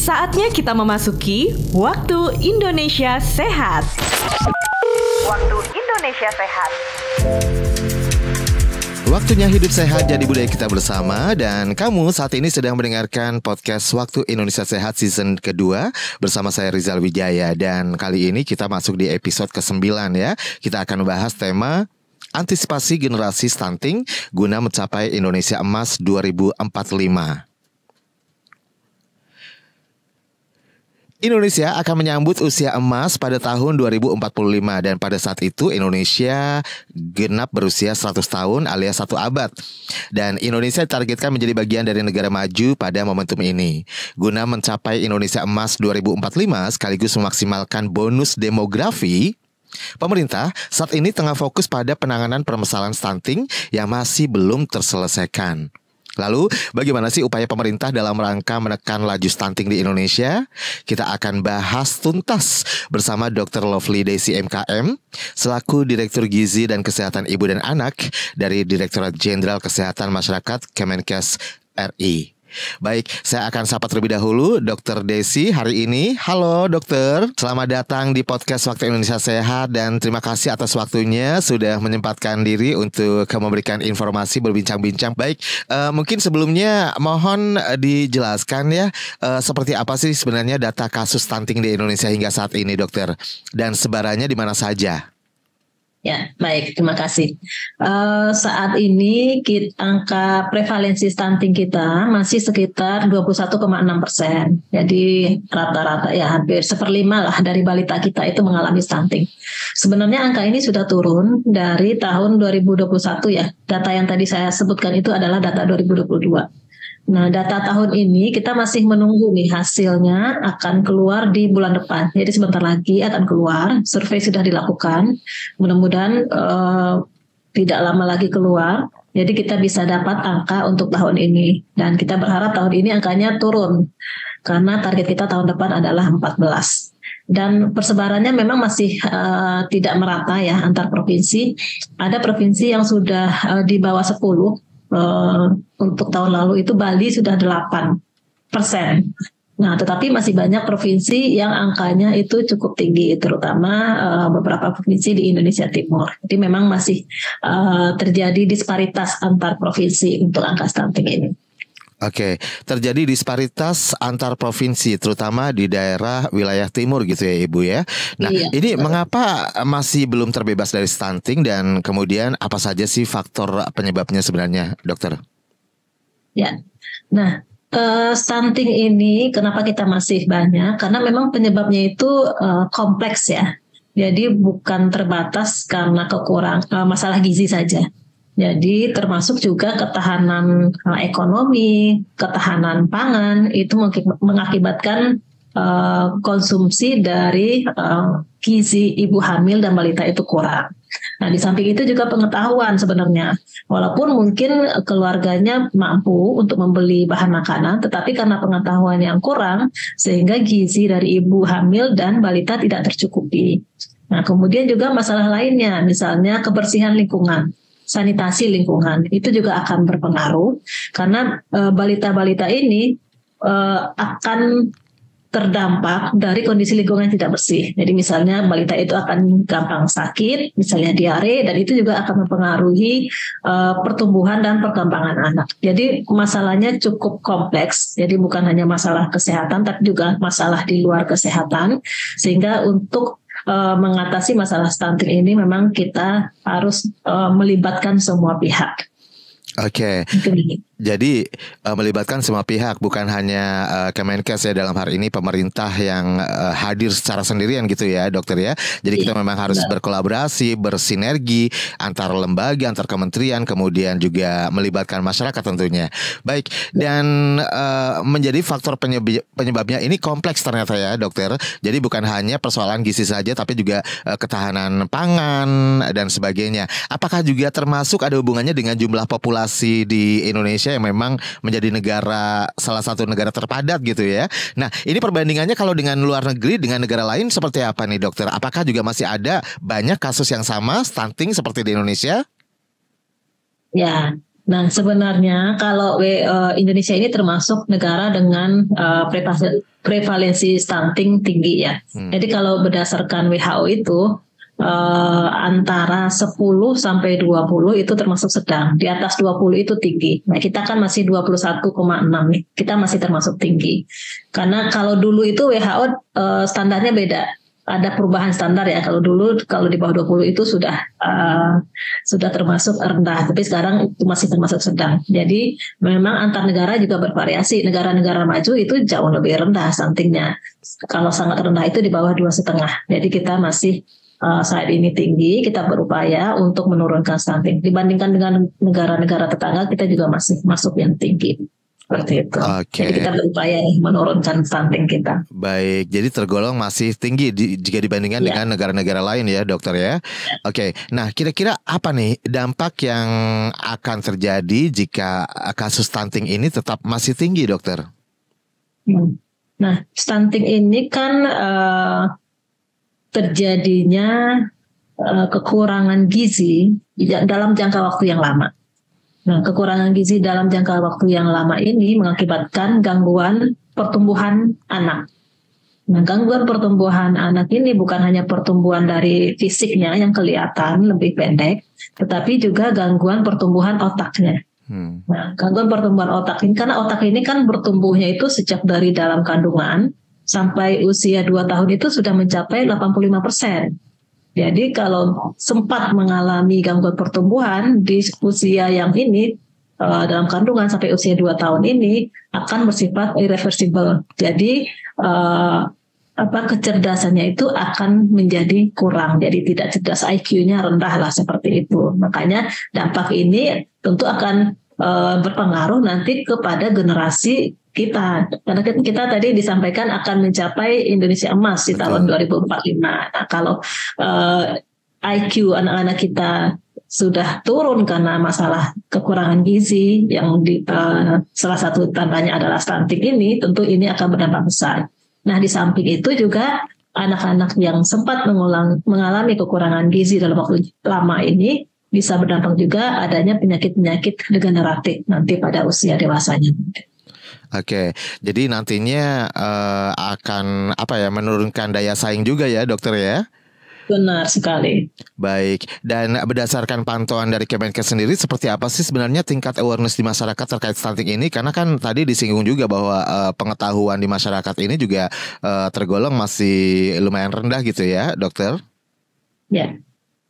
Saatnya kita memasuki Waktu Indonesia Sehat. Waktu Indonesia Sehat. Waktunya hidup sehat jadi budaya kita bersama. Dan kamu saat ini sedang mendengarkan podcast Waktu Indonesia Sehat season kedua bersama saya Rizal Wijaya. Dan kali ini kita masuk di episode ke-9 ya. Kita akan membahas tema antisipasi generasi stunting guna mencapai Indonesia Emas 2045. Indonesia akan menyambut usia emas pada tahun 2045 dan pada saat itu Indonesia genap berusia 100 tahun alias 1 abad. Dan Indonesia ditargetkan menjadi bagian dari negara maju pada momentum ini. Guna mencapai Indonesia Emas 2045 sekaligus memaksimalkan bonus demografi, pemerintah saat ini tengah fokus pada penanganan permasalahan stunting yang masih belum terselesaikan. Lalu, bagaimana sih upaya pemerintah dalam rangka menekan laju stunting di Indonesia? Kita akan bahas tuntas bersama Dr. Lovely Daisy MKM, selaku Direktur Gizi dan Kesehatan Ibu dan Anak dari Direktorat Jenderal Kesehatan Masyarakat Kemenkes RI. Baik, saya akan sapa terlebih dahulu Dr. Daisy hari ini. Halo dokter, selamat datang di podcast Waktu Indonesia Sehat dan terima kasih atas waktunya sudah menyempatkan diri untuk memberikan informasi berbincang-bincang. Baik, mungkin sebelumnya mohon dijelaskan ya seperti apa sih sebenarnya data kasus stunting di Indonesia hingga saat ini dokter, dan sebarannya di mana saja? Ya, baik. Terima kasih. Saat ini angka prevalensi stunting kita masih sekitar 21,6%. Jadi rata-rata ya hampir 1/5 lah dari balita kita itu mengalami stunting. Sebenarnya angka ini sudah turun dari tahun 2021 ya. Data yang tadi saya sebutkan itu adalah data 2022. Nah, data tahun ini kita masih menunggu nih hasilnya akan keluar di bulan depan. Jadi sebentar lagi akan keluar. Survei sudah dilakukan. Mudah-mudahan tidak lama lagi keluar. Jadi kita bisa dapat angka untuk tahun ini. Dan kita berharap tahun ini angkanya turun. Karena target kita tahun depan adalah 14. Dan persebarannya memang masih tidak merata ya antar provinsi. Ada provinsi yang sudah di bawah 10. Untuk tahun lalu itu Bali sudah 8%. Nah, tetapi masih banyak provinsi yang angkanya itu cukup tinggi, terutama beberapa provinsi di Indonesia Timur. Jadi memang masih terjadi disparitas antar provinsi untuk angka stunting ini. Oke, terjadi disparitas antar provinsi, terutama di daerah wilayah timur gitu ya Ibu ya. Nah, Iya, ini betul. mengapa masih belum terbebas dari stunting dan kemudian apa saja sih faktor penyebabnya sebenarnya, dokter? Ya, nah stunting ini kenapa kita masih banyak? Karena memang penyebabnya itu kompleks ya. Jadi bukan terbatas karena masalah gizi saja. Jadi termasuk juga ketahanan ekonomi, ketahanan pangan itu mengakibatkan konsumsi dari gizi ibu hamil dan balita itu kurang. Nah, di samping itu juga pengetahuan sebenarnya. Walaupun mungkin keluarganya mampu untuk membeli bahan makanan, tetapi karena pengetahuan yang kurang, sehingga gizi dari ibu hamil dan balita tidak tercukupi. Nah, kemudian juga masalah lainnya, misalnya kebersihan lingkungan. Sanitasi lingkungan itu juga akan berpengaruh karena balita-balita ini akan terdampak dari kondisi lingkungan yang tidak bersih. Jadi misalnya balita itu akan gampang sakit, misalnya diare, dan itu juga akan mempengaruhi pertumbuhan dan perkembangan anak. Jadi masalahnya cukup kompleks. Jadi bukan hanya masalah kesehatan, tapi juga masalah di luar kesehatan. Sehingga untuk mengatasi masalah stunting ini memang kita harus melibatkan semua pihak. Oke. Jadi melibatkan semua pihak, bukan hanya Kemenkes ya dalam hari ini, pemerintah yang hadir secara sendirian gitu ya dokter ya. Jadi kita memang harus berkolaborasi, bersinergi antar lembaga, antar kementerian, kemudian juga melibatkan masyarakat tentunya. Baik, dan menjadi faktor penyebabnya ini kompleks ternyata ya dokter. Jadi bukan hanya persoalan gizi saja, tapi juga ketahanan pangan dan sebagainya. Apakah juga termasuk ada hubungannya dengan jumlah populasi di Indonesia yang memang menjadi salah satu negara terpadat gitu ya. Nah, ini perbandingannya kalau dengan luar negeri dengan negara lain seperti apa nih dokter? Apakah juga masih ada banyak kasus yang sama stunting seperti di Indonesia? Ya, Nah, sebenarnya kalau Indonesia ini termasuk negara dengan prevalensi stunting tinggi ya. Jadi kalau berdasarkan WHO itu antara 10 sampai 20 itu termasuk sedang. Di atas 20 itu tinggi. Nah, kita kan masih 21,6 nih. Kita masih termasuk tinggi. Karena kalau dulu itu WHO standarnya beda. Ada perubahan standar ya. Kalau dulu kalau di bawah 20 itu sudah termasuk rendah, tapi sekarang itu masih termasuk sedang. Jadi memang antar negara juga bervariasi. Negara-negara maju itu jauh lebih rendah stuntingnya. Kalau sangat rendah itu di bawah 2,5. Jadi kita masih saat ini tinggi, kita berupaya untuk menurunkan stunting. Dibandingkan dengan negara-negara tetangga, kita juga masih masuk yang tinggi. Seperti itu. Jadi kita berupaya menurunkan stunting kita. Baik, jadi tergolong masih tinggi jika dibandingkan dengan negara-negara lain ya, dokter ya. Oke, nah kira-kira apa nih dampak yang akan terjadi jika kasus stunting ini tetap masih tinggi, dokter? Nah, stunting ini kan terjadinya kekurangan gizi dalam jangka waktu yang lama. Nah, kekurangan gizi dalam jangka waktu yang lama ini mengakibatkan gangguan pertumbuhan anak. Nah, gangguan pertumbuhan anak ini bukan hanya pertumbuhan dari fisiknya yang kelihatan lebih pendek, tetapi juga gangguan pertumbuhan otaknya. Nah, gangguan pertumbuhan otak ini, karena otak ini kan bertumbuhnya itu sejak dari dalam kandungan sampai usia 2 tahun itu sudah mencapai 85%. Jadi kalau sempat mengalami gangguan pertumbuhan di usia yang ini, dalam kandungan sampai usia 2 tahun ini akan bersifat irreversible. Jadi kecerdasannya itu akan menjadi kurang. Jadi tidak cerdas, IQ-nya rendah lah seperti itu. Makanya dampak ini tentu akan berpengaruh nanti kepada generasi kita. Karena kita tadi disampaikan akan mencapai Indonesia emas di tahun 2045. Nah, kalau IQ anak-anak kita sudah turun karena masalah kekurangan gizi yang salah satu tandanya adalah stunting ini, tentu ini akan berdampak besar. Nah, di samping itu juga anak-anak yang sempat mengalami kekurangan gizi dalam waktu lama ini bisa berdampak juga adanya penyakit-penyakit degeneratif nanti pada usia dewasanya. Oke, jadi nantinya akan menurunkan daya saing juga ya, dokter ya? Benar sekali. Baik, dan berdasarkan pantauan dari Kemenkes sendiri, seperti apa sih sebenarnya tingkat awareness di masyarakat terkait stunting ini? Karena kan tadi disinggung juga bahwa pengetahuan di masyarakat ini juga tergolong masih lumayan rendah gitu ya, dokter? Ya.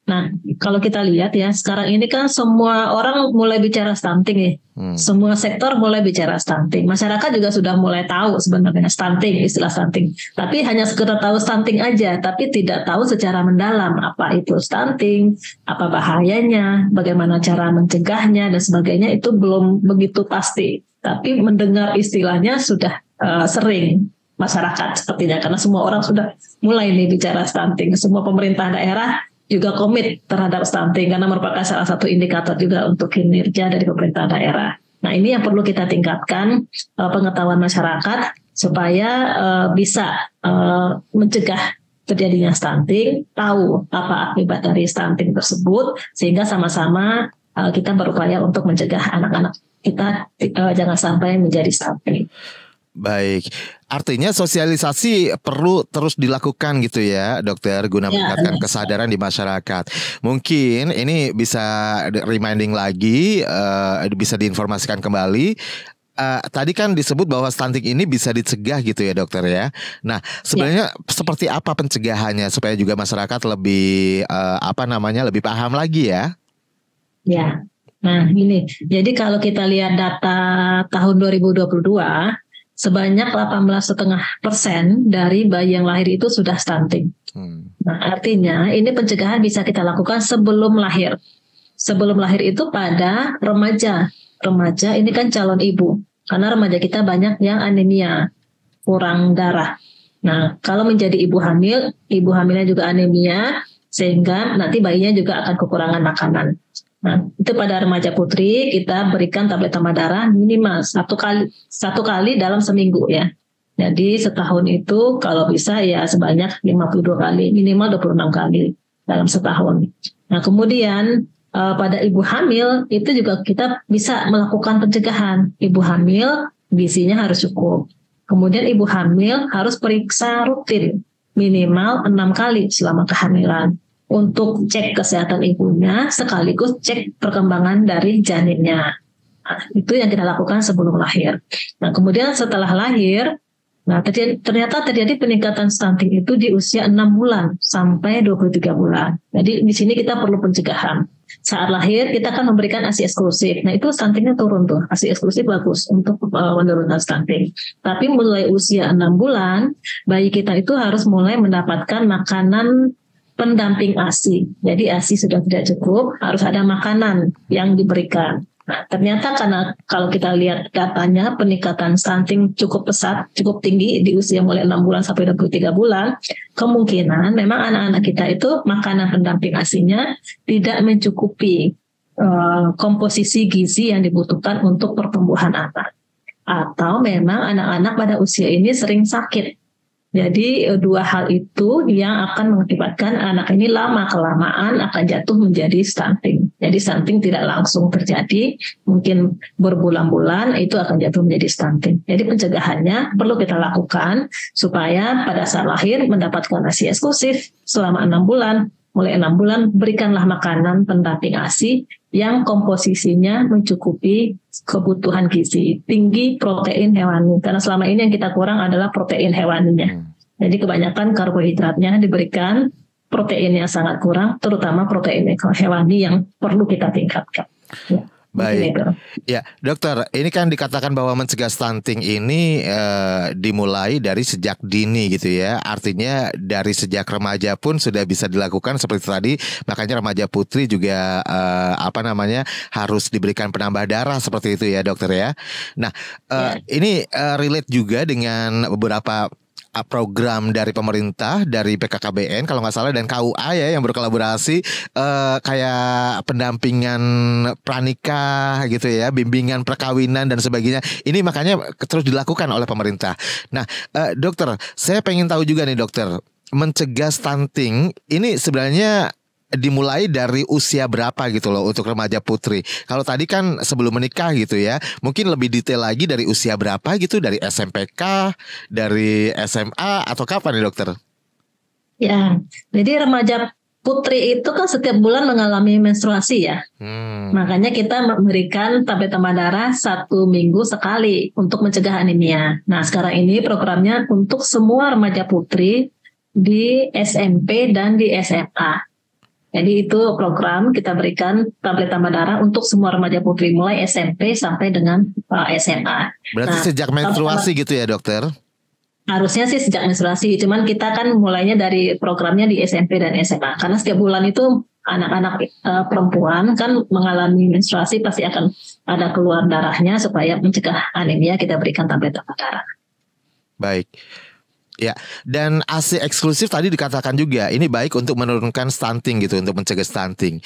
Nah, kalau kita lihat ya, sekarang ini kan semua orang mulai bicara stunting ya. Semua sektor mulai bicara stunting. Masyarakat juga sudah mulai tahu sebenarnya stunting, istilah stunting. Tapi hanya sekedar tahu stunting aja, tapi tidak tahu secara mendalam apa itu stunting, apa bahayanya, bagaimana cara mencegahnya dan sebagainya, itu belum begitu pasti. Tapi mendengar istilahnya sudah sering masyarakat sepertinya, karena semua orang sudah mulai nih bicara stunting. Semua pemerintah daerah juga komit terhadap stunting karena merupakan salah satu indikator juga untuk kinerja dari pemerintah daerah. Nah, ini yang perlu kita tingkatkan pengetahuan masyarakat supaya bisa mencegah terjadinya stunting, tahu apa akibat dari stunting tersebut, sehingga sama-sama kita berupaya untuk mencegah anak-anak kita jangan sampai menjadi stunting. Baik, artinya sosialisasi perlu terus dilakukan gitu ya, dokter, guna meningkatkan kesadaran di masyarakat. Mungkin ini bisa reminding lagi, bisa diinformasikan kembali. Tadi kan disebut bahwa stunting ini bisa dicegah gitu ya, dokter ya. Nah, sebenarnya seperti apa pencegahannya supaya juga masyarakat lebih lebih paham lagi ya? Ya. Nah, ini. Jadi kalau kita lihat data tahun 2022, sebanyak 18,5% dari bayi yang lahir itu sudah stunting. Nah, artinya ini pencegahan bisa kita lakukan sebelum lahir. Sebelum lahir itu pada remaja. Remaja ini kan calon ibu. Karena remaja kita banyak yang anemia, kurang darah. Nah, kalau menjadi ibu hamilnya juga anemia, sehingga nanti bayinya juga akan kekurangan makanan. Nah, itu pada remaja putri kita berikan tablet tambah darah minimal satu kali dalam seminggu ya. Jadi setahun itu kalau bisa ya sebanyak 52 kali, minimal 26 kali dalam setahun. Nah, kemudian pada ibu hamil itu juga kita bisa melakukan pencegahan. Ibu hamil gizinya harus cukup. Kemudian ibu hamil harus periksa rutin minimal 6 kali selama kehamilan untuk cek kesehatan ibunya sekaligus cek perkembangan dari janinnya. Nah, itu yang kita lakukan sebelum lahir. Nah, kemudian setelah lahir, ternyata terjadi peningkatan stunting itu di usia 6 bulan sampai 23 bulan. Jadi di sini kita perlu pencegahan. Saat lahir kita kan memberikan ASI eksklusif. Nah itu stuntingnya turun tuh. ASI eksklusif bagus untuk menurunkan stunting. Tapi mulai usia 6 bulan, bayi kita itu harus mulai mendapatkan makanan pendamping ASI. Jadi ASI sudah tidak cukup, harus ada makanan yang diberikan. Nah, ternyata karena kalau kita lihat datanya peningkatan stunting cukup pesat, cukup tinggi di usia mulai 6 bulan sampai 23 bulan, kemungkinan memang anak-anak kita itu makanan pendamping ASI-nya tidak mencukupi komposisi gizi yang dibutuhkan untuk pertumbuhan anak. Atau memang anak-anak pada usia ini sering sakit. Jadi dua hal itu yang akan mengakibatkan anak ini lama-kelamaan akan jatuh menjadi stunting. Jadi stunting tidak langsung terjadi, mungkin berbulan-bulan itu akan jatuh menjadi stunting. Jadi pencegahannya perlu kita lakukan supaya pada saat lahir mendapatkan ASI eksklusif selama 6 bulan. Mulai 6 bulan berikanlah makanan pendamping ASI yang komposisinya mencukupi kebutuhan gizi, tinggi protein hewani. Karena selama ini yang kita kurang adalah protein hewaninya. Jadi kebanyakan karbohidratnya diberikan, proteinnya sangat kurang, terutama protein hewani yang perlu kita tingkatkan. Ya. Baik, ya dokter, ini kan dikatakan bahwa mencegah stunting ini dimulai dari sejak dini gitu ya. Artinya dari sejak remaja pun sudah bisa dilakukan seperti tadi. Makanya remaja putri juga harus diberikan penambah darah seperti itu ya dokter ya. Nah ini relate juga dengan beberapa program dari pemerintah, dari PKKBN kalau nggak salah dan KUA ya yang berkolaborasi kayak pendampingan pranikah gitu ya, bimbingan perkawinan dan sebagainya. Ini makanya terus dilakukan oleh pemerintah. Nah, dokter, saya pengen tahu juga nih dokter, mencegah stunting ini sebenarnya dimulai dari usia berapa gitu loh untuk remaja putri. Kalau tadi kan sebelum menikah gitu ya, mungkin lebih detail lagi dari usia berapa gitu, dari SMPK, dari SMA atau kapan nih dokter? Ya, jadi remaja putri itu kan setiap bulan mengalami menstruasi ya. Makanya kita memberikan tablet tambah darah 1 minggu sekali untuk mencegah anemia. Nah sekarang ini programnya untuk semua remaja putri di SMP dan di SMA. Jadi itu program kita berikan tablet tambah darah untuk semua remaja putri mulai SMP sampai dengan SMA. Berarti sejak menstruasi gitu ya dokter? Harusnya sih sejak menstruasi, cuman kita kan mulainya dari programnya di SMP dan SMA. Karena setiap bulan itu anak-anak perempuan kan mengalami menstruasi pasti akan ada keluar darahnya, supaya mencegah anemia kita berikan tablet tambah darah. Baik. Ya, dan ASI eksklusif tadi dikatakan juga ini baik untuk menurunkan stunting gitu, untuk mencegah stunting.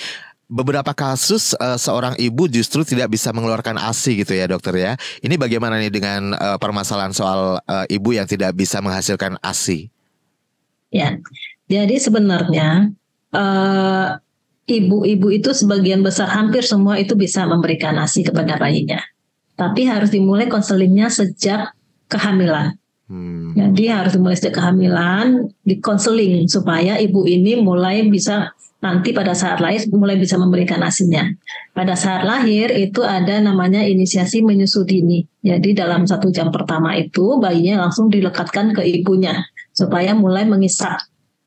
Beberapa kasus seorang ibu justru tidak bisa mengeluarkan ASI gitu ya dokter ya. Ini bagaimana nih dengan permasalahan soal ibu yang tidak bisa menghasilkan ASI? Ya, jadi sebenarnya ibu-ibu itu sebagian besar, hampir semua itu bisa memberikan ASI kepada bayinya. Tapi harus dimulai konselingnya sejak kehamilan. Jadi harus dimulai sejak kehamilan, dikonseling supaya ibu ini mulai bisa nanti pada saat lahir mulai bisa memberikan ASI-nya. Pada saat lahir itu ada namanya inisiasi menyusu dini. Jadi dalam 1 jam pertama itu bayinya langsung dilekatkan ke ibunya supaya mulai mengisap.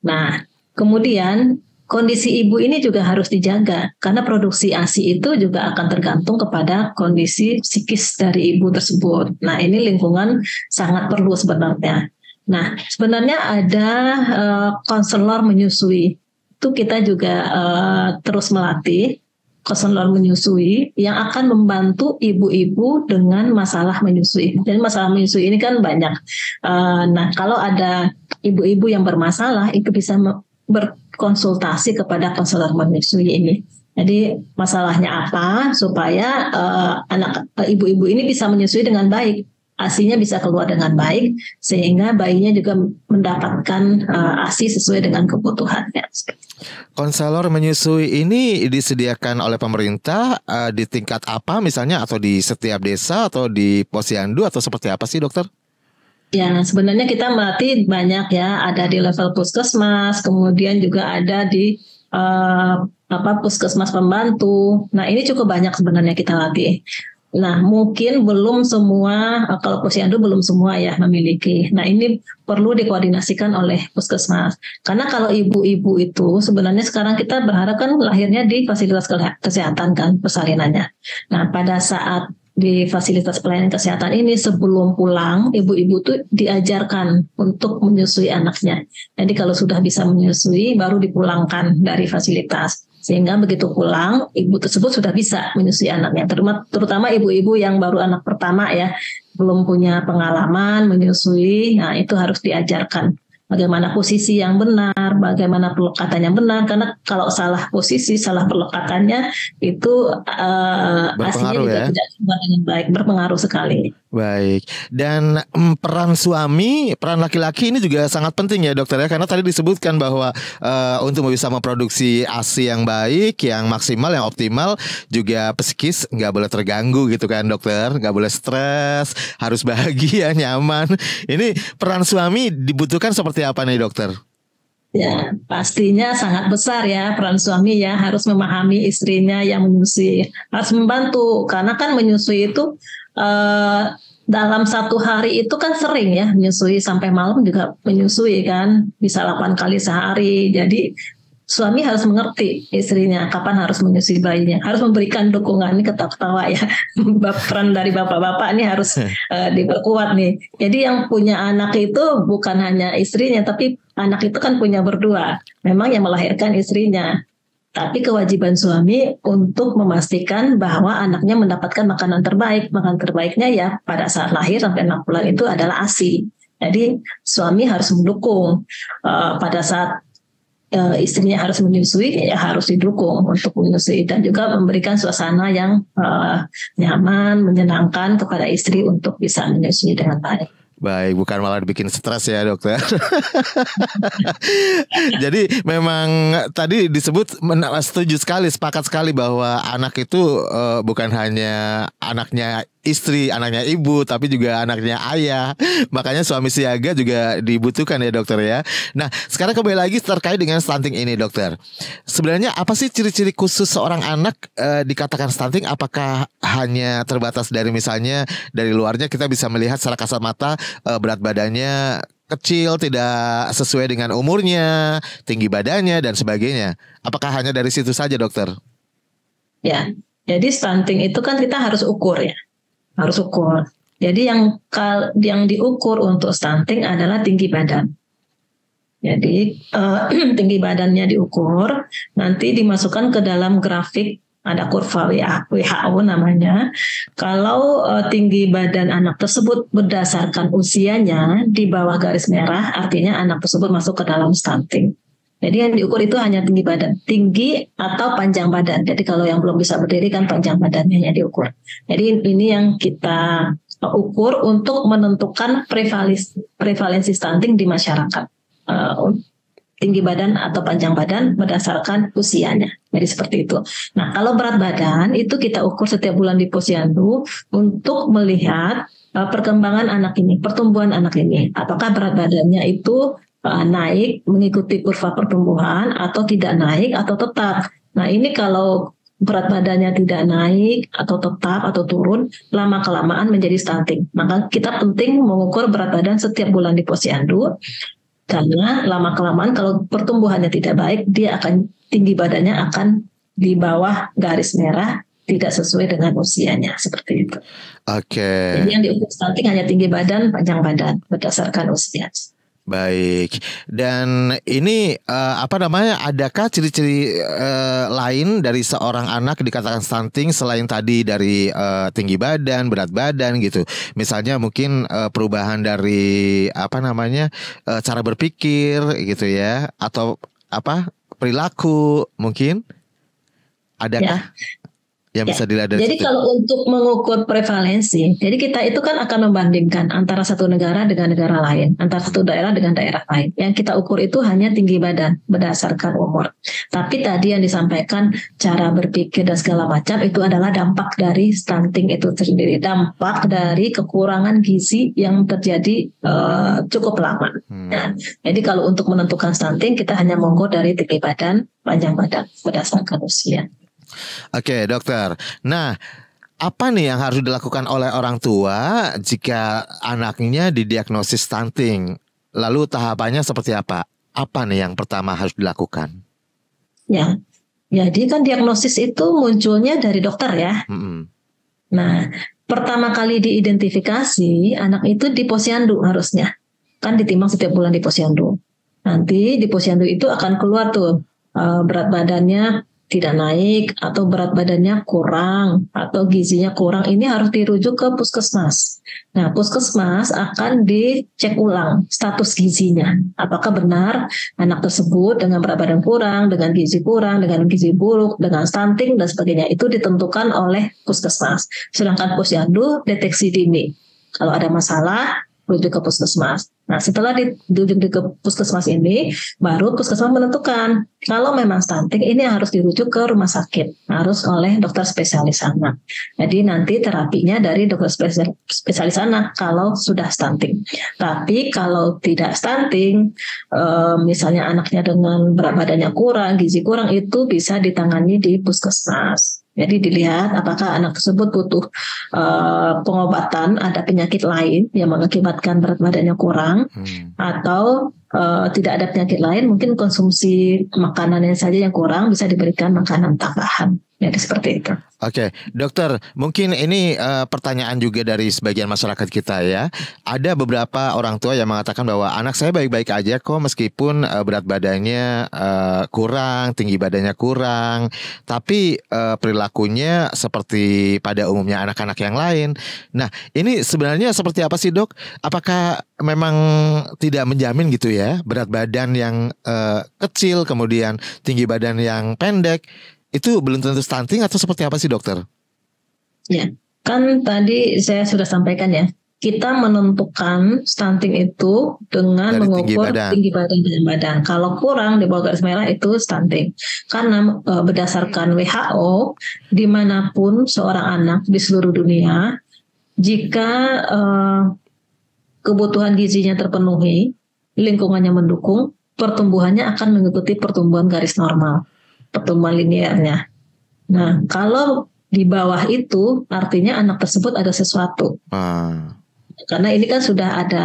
Nah, kemudian kondisi ibu ini juga harus dijaga karena produksi ASI itu juga akan tergantung kepada kondisi psikis dari ibu tersebut. Nah, ini lingkungan sangat perlu sebenarnya. Nah, sebenarnya ada konselor menyusui. Itu kita juga terus melatih konselor menyusui yang akan membantu ibu-ibu dengan masalah menyusui. Jadi masalah menyusui ini kan banyak. Nah, kalau ada ibu-ibu yang bermasalah itu bisa berkonsultasi kepada konselor menyusui ini. Jadi masalahnya apa supaya ibu-ibu ini bisa menyusui dengan baik. ASINya bisa keluar dengan baik sehingga bayinya juga mendapatkan ASI sesuai dengan kebutuhannya. Konselor menyusui ini disediakan oleh pemerintah di tingkat apa misalnya, atau di setiap desa atau di posyandu atau seperti apa sih dokter? Ya, sebenarnya kita melatih banyak ya, ada di level puskesmas, kemudian juga ada di puskesmas pembantu. Nah, ini cukup banyak sebenarnya kita latih. Nah, mungkin belum semua, kalau posyandu belum semua ya memiliki. Nah, ini perlu dikoordinasikan oleh puskesmas. Karena kalau ibu-ibu itu sebenarnya sekarang kita berharap kan lahirnya di fasilitas kesehatan kan persalinannya. Nah, pada saat di fasilitas pelayanan kesehatan ini sebelum pulang, ibu-ibu tuh diajarkan untuk menyusui anaknya. Jadi kalau sudah bisa menyusui baru dipulangkan dari fasilitas. Sehingga begitu pulang, ibu tersebut sudah bisa menyusui anaknya. Terutama ibu-ibu yang baru anak pertama ya, belum punya pengalaman menyusui, nah itu harus diajarkan. Bagaimana posisi yang benar, bagaimana pelekatan yang benar. Karena kalau salah posisi, salah pelekatannya, itu ASINya juga tidak keluar dengan baik, berpengaruh sekali. Baik, dan peran suami, peran laki-laki ini juga sangat penting ya dokter ya, karena tadi disebutkan bahwa untuk bisa memproduksi ASI yang baik, yang maksimal, yang optimal, juga psikis nggak boleh terganggu gitu kan dokter, nggak boleh stres, harus bahagia, nyaman. Ini peran suami dibutuhkan seperti apa nih dokter? Ya, pastinya sangat besar ya peran suami ya, harus memahami istrinya yang menyusui, harus membantu karena kan menyusui itu dalam satu hari itu kan sering ya menyusui, sampai malam juga menyusui kan, bisa 8 kali sehari. Jadi suami harus mengerti istrinya kapan harus menyusui bayinya, harus memberikan dukungan. Ini ketawa-ketawa ya, peran dari bapak-bapak ini harus diperkuat nih. Jadi yang punya anak itu bukan hanya istrinya, tapi anak itu kan punya berdua. Memang yang melahirkan istrinya, tapi kewajiban suami untuk memastikan bahwa anaknya mendapatkan makanan terbaik. Makanan terbaiknya ya pada saat lahir sampai 6 bulan itu adalah ASI. Jadi suami harus mendukung pada saat istrinya harus menyusui, ya harus didukung untuk menyusui dan juga memberikan suasana yang nyaman, menyenangkan kepada istri untuk bisa menyusui dengan baik. Baik, bukan malah bikin stres ya dokter. Jadi memang tadi disebut, setuju sekali, sepakat sekali bahwa anak itu bukan hanya anaknya istri, anaknya ibu, tapi juga anaknya ayah. Makanya suami siaga juga dibutuhkan ya dokter ya. Nah, sekarang kembali lagi terkait dengan stunting ini dokter. Sebenarnya apa sih ciri-ciri khusus seorang anak dikatakan stunting? Apakah hanya terbatas dari misalnya dari luarnya kita bisa melihat secara kasat mata berat badannya kecil, tidak sesuai dengan umurnya, tinggi badannya dan sebagainya? Apakah hanya dari situ saja dokter? Ya, jadi stunting itu kan kita harus ukur ya. Harus ukur. Jadi yang diukur untuk stunting adalah tinggi badan. Jadi tinggi badannya diukur, nanti dimasukkan ke dalam grafik, ada kurva WHO namanya. Kalau tinggi badan anak tersebut berdasarkan usianya di bawah garis merah, artinya anak tersebut masuk ke dalam stunting. Jadi yang diukur itu hanya tinggi badan, tinggi atau panjang badan. Jadi kalau yang belum bisa berdiri kan panjang badannya yang diukur. Jadi ini yang kita ukur untuk menentukan prevalensi stunting di masyarakat. Tinggi badan atau panjang badan berdasarkan usianya. Jadi seperti itu. Nah, kalau berat badan itu kita ukur setiap bulan di posyandu untuk melihat perkembangan anak ini, pertumbuhan anak ini. Apakah berat badannya itu naik mengikuti kurva pertumbuhan atau tidak naik atau tetap. Nah, ini kalau berat badannya tidak naik atau tetap atau turun, lama-kelamaan menjadi stunting. Maka kita penting mengukur berat badan setiap bulan di posyandu, karena lama-kelamaan kalau pertumbuhannya tidak baik, dia akan tinggi badannya akan di bawah garis merah, tidak sesuai dengan usianya, seperti itu. Oke. Jadi yang diukur stunting hanya tinggi badan, panjang badan berdasarkan usia. Baik, dan ini adakah ciri-ciri lain dari seorang anak dikatakan stunting selain tadi dari tinggi badan, berat badan gitu? Misalnya mungkin perubahan dari cara berpikir gitu ya, atau perilaku mungkin? Adakah? yang Ya, bisa dilihat dari jadi situ? kalau untuk mengukur prevalensi, jadi kita itu kan akan membandingkan antara satu negara dengan negara lain, antara satu daerah dengan daerah lain. Yang kita ukur itu hanya tinggi badan berdasarkan umur. Tapi tadi yang disampaikan cara berpikir dan segala macam itu adalah dampak dari stunting itu sendiri, dampak dari kekurangan gizi yang terjadi cukup lama. Nah, jadi kalau untuk menentukan stunting kita hanya mengukur dari tinggi badan, panjang badan berdasarkan usia. Oke, dokter. Nah, apa nih yang harus dilakukan oleh orang tua jika anaknya didiagnosis stunting? Lalu tahapannya seperti apa? Apa nih yang pertama harus dilakukan? Ya, jadi kan diagnosis itu munculnya dari dokter ya. Nah, pertama kali diidentifikasi anak itu di posyandu harusnya. Kan ditimbang setiap bulan di posyandu. Nanti di posyandu itu akan keluar tuh berat badannya tidak naik atau berat badannya kurang atau gizinya kurang, ini harus dirujuk ke puskesmas. Nah, puskesmas akan dicek ulang status gizinya. Apakah benar anak tersebut dengan berat badan kurang, dengan gizi kurang, dengan gizi buruk, dengan stunting dan sebagainya. Itu ditentukan oleh puskesmas. Sedangkan posyandu deteksi dini. Kalau ada masalah, rujuk ke puskesmas. Nah, setelah dirujuk ke puskesmas ini, baru puskesmas menentukan kalau memang stunting ini harus dirujuk ke rumah sakit, harus oleh dokter spesialis anak. Jadi nanti terapinya dari dokter spesialis anak kalau sudah stunting. Tapi kalau tidak stunting, misalnya anaknya dengan berat badannya kurang, gizi kurang, itu bisa ditangani di puskesmas. Jadi dilihat apakah anak tersebut butuh pengobatan, ada penyakit lain yang mengakibatkan berat badannya kurang, atau tidak ada penyakit lain, mungkin konsumsi makanannya saja yang kurang, bisa diberikan makanan tambahan. Jadi seperti itu. Oke, dokter, mungkin ini pertanyaan juga dari sebagian masyarakat kita ya. Ada beberapa orang tua yang mengatakan bahwa anak saya baik-baik aja kok meskipun berat badannya kurang, tinggi badannya kurang, tapi perilakunya seperti pada umumnya anak-anak yang lain. Nah, ini sebenarnya seperti apa sih, Dok? Apakah memang tidak menjamin gitu ya, berat badan yang kecil kemudian tinggi badan yang pendek itu belum tentu stunting atau seperti apa sih, dokter? Ya, kan tadi saya sudah sampaikan ya, kita menentukan stunting itu dengan Dari mengukur tinggi badan dan badan. Kalau kurang di bawah garis merah itu stunting. Karena berdasarkan WHO, dimanapun seorang anak di seluruh dunia, jika kebutuhan gizinya terpenuhi, lingkungannya mendukung, pertumbuhannya akan mengikuti pertumbuhan garis normal, pertumbuhan linearnya. Nah, kalau di bawah itu artinya anak tersebut ada sesuatu. Karena ini kan sudah ada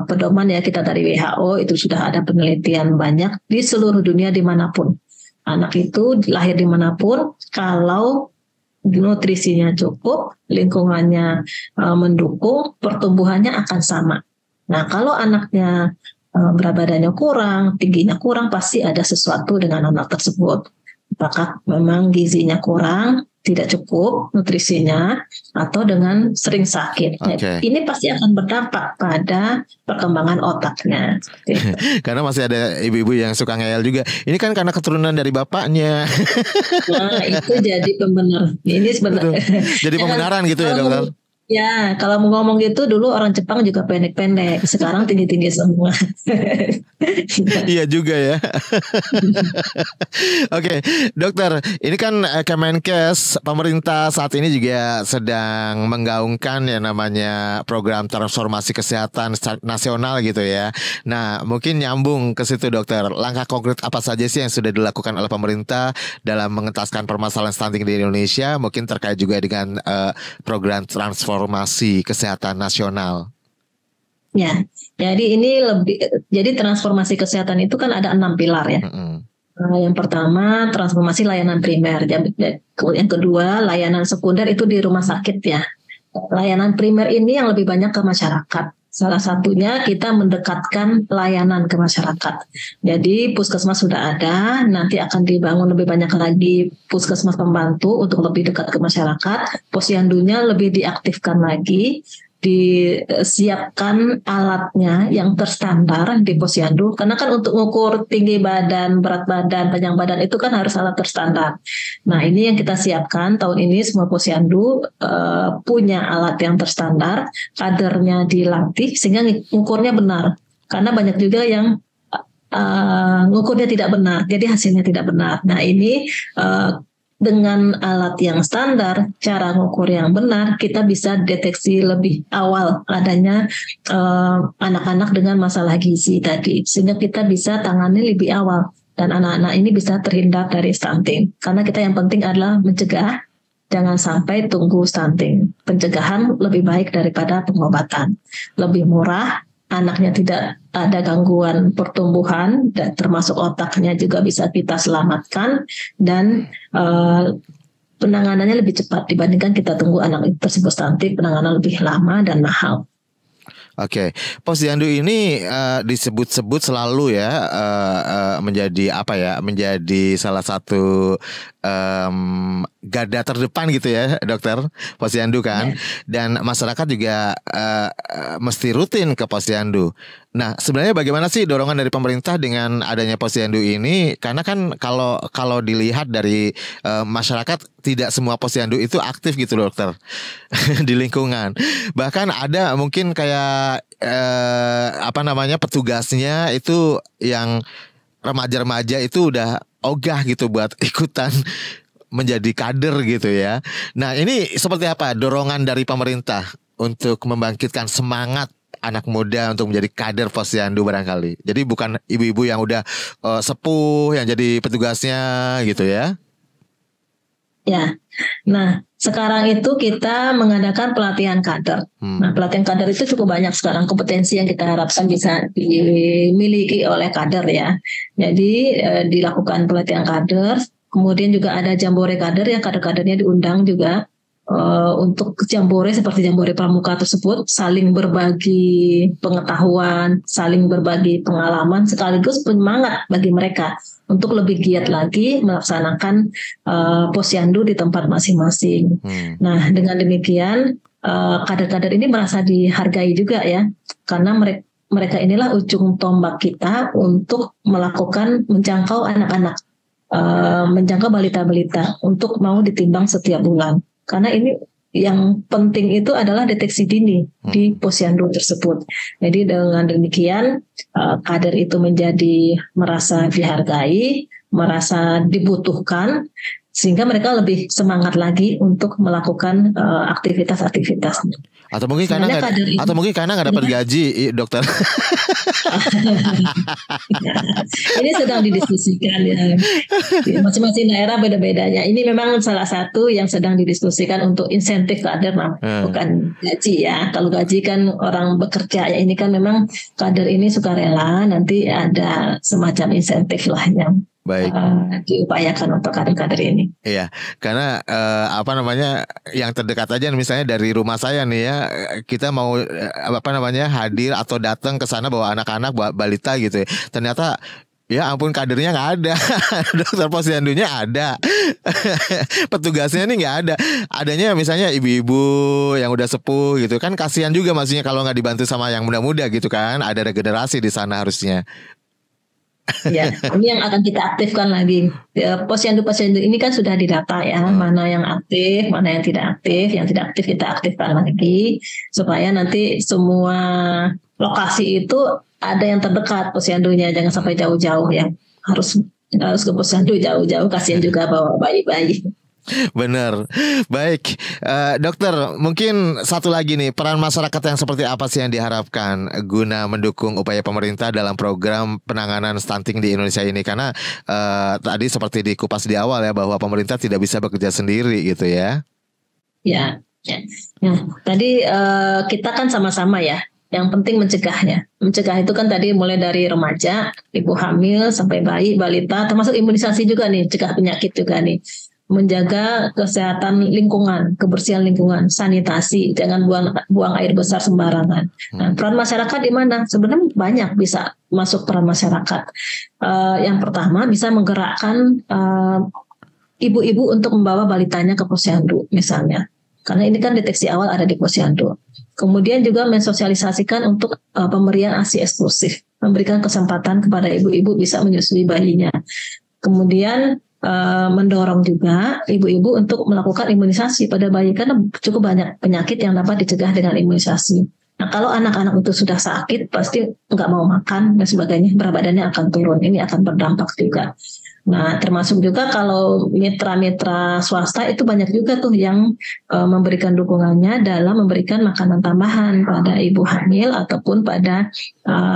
pedoman ya kita dari WHO, itu sudah ada penelitian banyak di seluruh dunia dimanapun. Anak itu lahir dimanapun, kalau nutrisinya cukup, lingkungannya mendukung, pertumbuhannya akan sama. Nah, kalau anaknya berat badannya kurang, tingginya kurang, pasti ada sesuatu dengan anak tersebut. Apakah memang gizinya kurang, tidak cukup nutrisinya, atau dengan sering sakit. Okay. Ini pasti akan berdampak pada perkembangan otaknya. Karena masih ada ibu-ibu yang suka ngeyel juga. Ini kan karena keturunan dari bapaknya. Nah, itu jadi pembenar. Ini sebenarnya. Jadi pembenaran gitu ya, dokter? Ya, kalau mau ngomong gitu dulu orang Jepang juga pendek-pendek, sekarang tinggi-tinggi semua. Iya juga ya. Oke, dokter, ini kan Kemenkes, pemerintah saat ini juga sedang menggaungkan ya namanya program transformasi kesehatan nasional gitu ya. Nah, mungkin nyambung ke situ, dokter. Langkah konkret apa saja sih yang sudah dilakukan oleh pemerintah dalam mengentaskan permasalahan stunting di Indonesia? Mungkin terkait juga dengan program transformasi kesehatan nasional. Ya, jadi ini jadi transformasi kesehatan itu kan ada 6 pilar ya. Yang pertama transformasi layanan primer, yang kedua layanan sekunder itu di rumah sakit ya. Layanan primer ini yang lebih banyak ke masyarakat. Salah satunya kita mendekatkan layanan ke masyarakat. Jadi puskesmas sudah ada, nanti akan dibangun lebih banyak lagi puskesmas pembantu untuk lebih dekat ke masyarakat. Posyandunya lebih diaktifkan lagi, disiapkan alatnya yang terstandar di posyandu, karena kan untuk mengukur tinggi badan, berat badan, panjang badan itu kan harus alat terstandar. Nah, ini yang kita siapkan tahun ini, semua posyandu punya alat yang terstandar, kadernya dilatih sehingga ngukurnya benar. Karena banyak juga yang ngukurnya tidak benar, jadi hasilnya tidak benar. Nah, ini dengan alat yang standar, cara ngukur yang benar, kita bisa deteksi lebih awal adanya anak-anak dengan masalah gizi tadi, sehingga kita bisa tangani lebih awal dan anak-anak ini bisa terhindar dari stunting. Karena kita yang penting adalah mencegah, jangan sampai tunggu stunting. Pencegahan lebih baik daripada pengobatan, lebih murah. Anaknya tidak ada gangguan pertumbuhan dan termasuk otaknya juga bisa kita selamatkan, dan penanganannya lebih cepat dibandingkan kita tunggu anak tersebut stunting, penanganan lebih lama dan mahal. Oke, posyandu ini disebut-sebut selalu ya menjadi apa ya? Menjadi salah satu garda terdepan gitu ya, dokter, posyandu kan. Dan masyarakat juga mesti rutin ke posyandu. Nah, sebenarnya bagaimana sih dorongan dari pemerintah dengan adanya posyandu ini? Karena kan kalau dilihat dari masyarakat, tidak semua posyandu itu aktif gitu, dokter, di lingkungan. Bahkan ada mungkin kayak petugasnya itu yang remaja-remaja itu udah ogah gitu buat ikutan menjadi kader gitu ya. Nah, ini seperti apa dorongan dari pemerintah untuk membangkitkan semangat anak muda untuk menjadi kader posyandu barangkali? Jadi bukan ibu-ibu yang udah sepuh yang jadi petugasnya gitu ya? Ya, nah sekarang itu kita mengadakan pelatihan kader. Nah, pelatihan kader itu cukup banyak sekarang, kompetensi yang kita harapkan bisa dimiliki oleh kader ya. Jadi dilakukan pelatihan kader, kemudian juga ada jambore kader yang kader-kadernya diundang juga untuk jambore seperti jambore pramuka tersebut, saling berbagi pengetahuan, saling berbagi pengalaman, sekaligus penyemangat bagi mereka untuk lebih giat lagi melaksanakan posyandu di tempat masing-masing. Nah, dengan demikian kader-kader ini merasa dihargai juga ya, karena mereka inilah ujung tombak kita untuk melakukan menjangkau anak-anak, menjangkau balita-balita untuk mau ditimbang setiap bulan. Karena ini yang penting itu adalah deteksi dini di posyandu tersebut. Jadi dengan demikian kader itu menjadi merasa dihargai, merasa dibutuhkan, sehingga mereka lebih semangat lagi untuk melakukan aktivitas-aktivitas. Atau mungkin karena nggak dapat gaji, dokter. Ini sedang didiskusikan ya. Masing-masing daerah beda-bedanya. Ini memang salah satu yang sedang didiskusikan untuk insentif kader, bukan gaji ya. Kalau gaji kan orang bekerja ya. Ini kan memang kader ini sukarela. Nanti ada semacam insentif lah yang diupayakan untuk kader-kader ini. Iya, karena yang terdekat aja misalnya dari rumah saya nih ya, kita mau hadir atau datang ke sana bawa anak-anak, bawa balita gitu ya. Ternyata ya ampun, kadernya nggak ada, dokter posyandunya ada, petugasnya nih nggak ada. Adanya misalnya ibu-ibu yang udah sepuh gitu kan, kasihan juga maksudnya kalau nggak dibantu sama yang muda-muda gitu kan. Ada regenerasi di sana harusnya. Ya, ini yang akan kita aktifkan lagi. Posyandu-posyandu ini kan sudah didata ya, mana yang aktif, mana yang tidak aktif. Yang tidak aktif kita aktifkan lagi, supaya nanti semua lokasi itu ada yang terdekat posyandunya, jangan sampai jauh-jauh ya. Harus ke posyandu jauh-jauh, kasihan juga bawa bayi-bayi. Benar. Baik, dokter, mungkin satu lagi nih, peran masyarakat yang seperti apa sih yang diharapkan guna mendukung upaya pemerintah dalam program penanganan stunting di Indonesia ini? Karena tadi seperti dikupas di awal ya, bahwa pemerintah tidak bisa bekerja sendiri gitu ya. Ya. Nah, tadi kita kan sama-sama ya. Yang penting mencegahnya. Mencegah itu kan tadi mulai dari remaja, ibu hamil sampai bayi, balita, termasuk imunisasi juga nih, cegah penyakit juga nih. Menjaga kesehatan lingkungan, kebersihan lingkungan, sanitasi, jangan buang air besar sembarangan. Nah, peran masyarakat di mana? Sebenarnya banyak bisa masuk peran masyarakat. Yang pertama bisa menggerakkan ibu-ibu untuk membawa balitanya ke posyandu misalnya. karena ini kan deteksi awal ada di posyandu. Kemudian juga mensosialisasikan untuk pemberian ASI eksklusif, memberikan kesempatan kepada ibu-ibu bisa menyusui bayinya. Kemudian mendorong juga ibu-ibu untuk melakukan imunisasi pada bayi karena cukup banyak penyakit yang dapat dicegah dengan imunisasi. Nah, kalau anak-anak itu sudah sakit, pasti nggak mau makan dan sebagainya, berat badannya akan turun. Ini akan berdampak juga. Nah, termasuk juga kalau mitra-mitra swasta itu banyak juga tuh yang memberikan dukungannya dalam memberikan makanan tambahan pada ibu hamil ataupun pada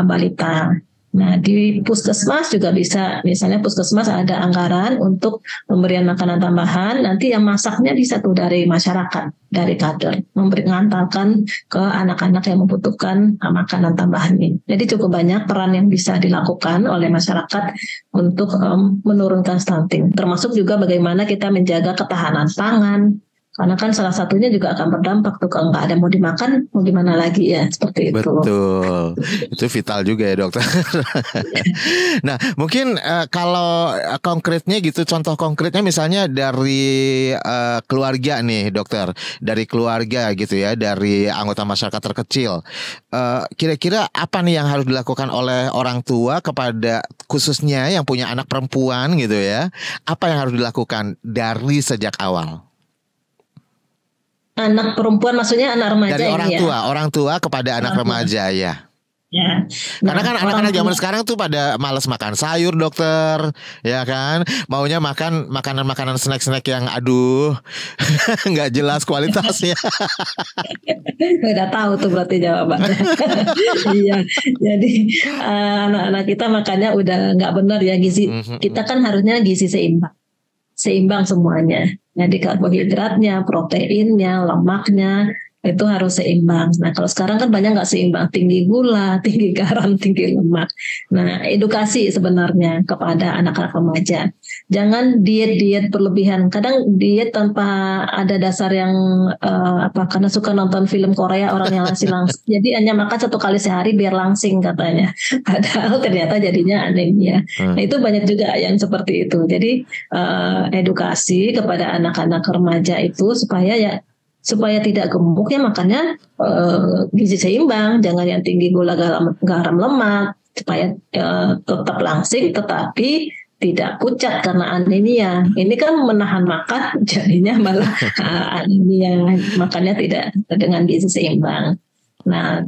balita. Nah, di puskesmas juga bisa, misalnya puskesmas ada anggaran untuk pemberian makanan tambahan, nanti yang masaknya bisa tuh dari masyarakat, dari kader, mengantarkan ke anak-anak yang membutuhkan makanan tambahan ini. Jadi cukup banyak peran yang bisa dilakukan oleh masyarakat untuk menurunkan stunting, termasuk juga bagaimana kita menjaga ketahanan pangan, karena kan salah satunya juga akan berdampak tuh kalau nggak ada mau dimakan, mau gimana lagi ya, seperti itu. Betul, itu vital juga ya dokter. Nah mungkin kalau konkretnya gitu, contoh konkretnya misalnya dari keluarga nih dokter, dari keluarga gitu ya, dari anggota masyarakat terkecil, kira-kira apa nih yang harus dilakukan oleh orang tua kepada khususnya yang punya anak perempuan gitu ya, apa yang harus dilakukan dari sejak awal? Anak perempuan maksudnya anak remaja dari orang ya? tua, orang tua kepada anak remaja ya. Ya. Karena kan anak-anak zaman sekarang tuh pada malas makan sayur dokter, ya kan? Maunya makan makanan-makanan snack-snack yang aduh nggak jelas kualitasnya. Udah tahu tuh berarti jawabannya. Iya, jadi anak-anak kita makannya udah nggak benar ya gizi. Kita kan harusnya gizi seimbang semuanya. Jadi karbohidratnya, proteinnya, lemaknya itu harus seimbang. Nah kalau sekarang kan banyak nggak seimbang, tinggi gula, tinggi garam, tinggi lemak. Nah edukasi sebenarnya kepada anak-anak remaja. Jangan diet berlebihan. Kadang diet tanpa ada dasar yang karena suka nonton film Korea orang yang langsing. Jadi hanya makan 1 kali sehari biar langsing katanya. Padahal ternyata jadinya anemia. Nah itu banyak juga yang seperti itu. Jadi edukasi kepada anak-anak remaja itu supaya tidak gemuk ya makannya gizi seimbang, jangan yang tinggi gula garam lemak, supaya tetap langsing tetapi tidak pucat karena anemia. Ini kan menahan makan jadinya malah anemia, makannya tidak dengan gizi seimbang. Nah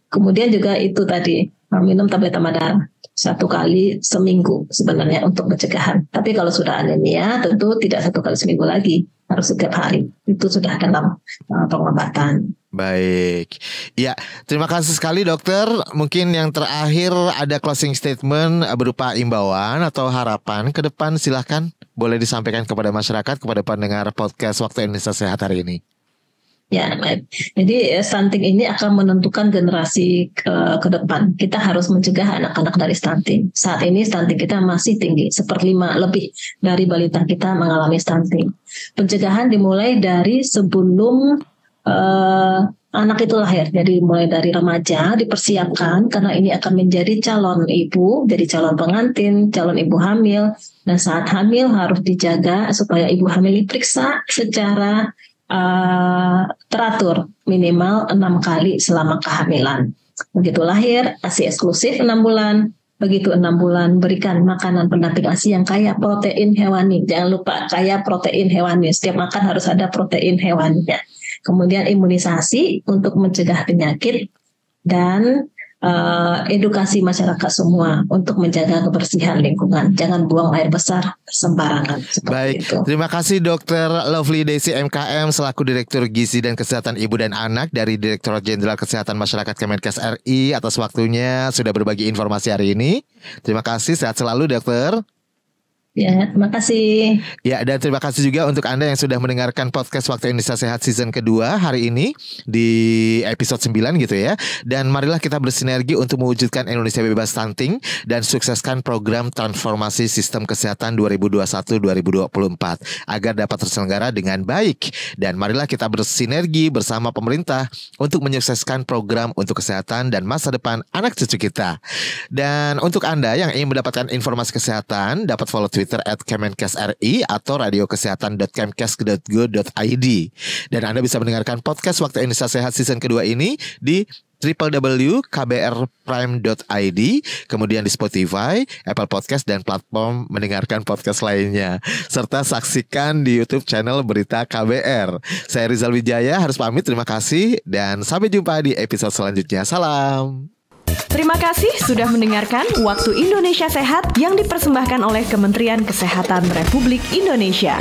kemudian juga itu tadi minum tablet tambah darah 1 kali seminggu sebenarnya untuk pencegahan. Tapi kalau sudah anemia tentu tidak 1 kali seminggu lagi, harus setiap hari. Itu sudah dalam pengobatan. Baik, ya terima kasih sekali dokter. Mungkin yang terakhir ada closing statement berupa imbauan atau harapan ke depan, silahkan boleh disampaikan kepada masyarakat, kepada pendengar podcast Waktu Indonesia Sehat hari ini. Ya, baik. Jadi stunting ini akan menentukan generasi ke depan. Kita harus mencegah anak-anak dari stunting. Saat ini stunting kita masih tinggi, 1/5 lebih dari balita kita mengalami stunting. Pencegahan dimulai dari sebelum anak itu lahir. Jadi mulai dari remaja dipersiapkan karena ini akan menjadi calon ibu, jadi calon pengantin, calon ibu hamil. Nah saat hamil harus dijaga supaya ibu hamil diperiksa secara teratur minimal 6 kali selama kehamilan. Begitu lahir, ASI eksklusif 6 bulan. Begitu 6 bulan berikan makanan pendamping ASI yang kaya protein hewani. Jangan lupa kaya protein hewani. Setiap makan harus ada protein hewaninya. Kemudian imunisasi untuk mencegah penyakit dan edukasi masyarakat semua untuk menjaga kebersihan lingkungan. Jangan buang air besar sembarangan. Baik, itu. Terima kasih Dr. Lovely Daisy MKM selaku Direktur Gizi dan Kesehatan Ibu dan Anak dari Direktorat Jenderal Kesehatan Masyarakat Kemenkes RI atas waktunya sudah berbagi informasi hari ini. Terima kasih, sehat selalu dokter. Ya, terima kasih. Ya, dan terima kasih juga untuk Anda yang sudah mendengarkan podcast Waktu Indonesia Sehat season kedua hari ini di episode 9 gitu ya. Dan marilah kita bersinergi untuk mewujudkan Indonesia bebas stunting dan sukseskan program transformasi sistem kesehatan 2021-2024 agar dapat terselenggara dengan baik. Dan marilah kita bersinergi bersama pemerintah untuk menyukseskan program untuk kesehatan dan masa depan anak cucu kita. Dan untuk Anda yang ingin mendapatkan informasi kesehatan, dapat follow Twitter Twitter @kemenkesri atau radiokesehatan.kemkes.go.id. Dan Anda bisa mendengarkan podcast Waktu Indonesia Sehat season kedua ini di www.kbrprime.id, kemudian di Spotify, Apple Podcast, dan platform mendengarkan podcast lainnya. Serta saksikan di YouTube channel Berita KBR. Saya Rizal Wijaya harus pamit, terima kasih, dan sampai jumpa di episode selanjutnya. Salam. Terima kasih sudah mendengarkan Waktu Indonesia Sehat yang dipersembahkan oleh Kementerian Kesehatan Republik Indonesia.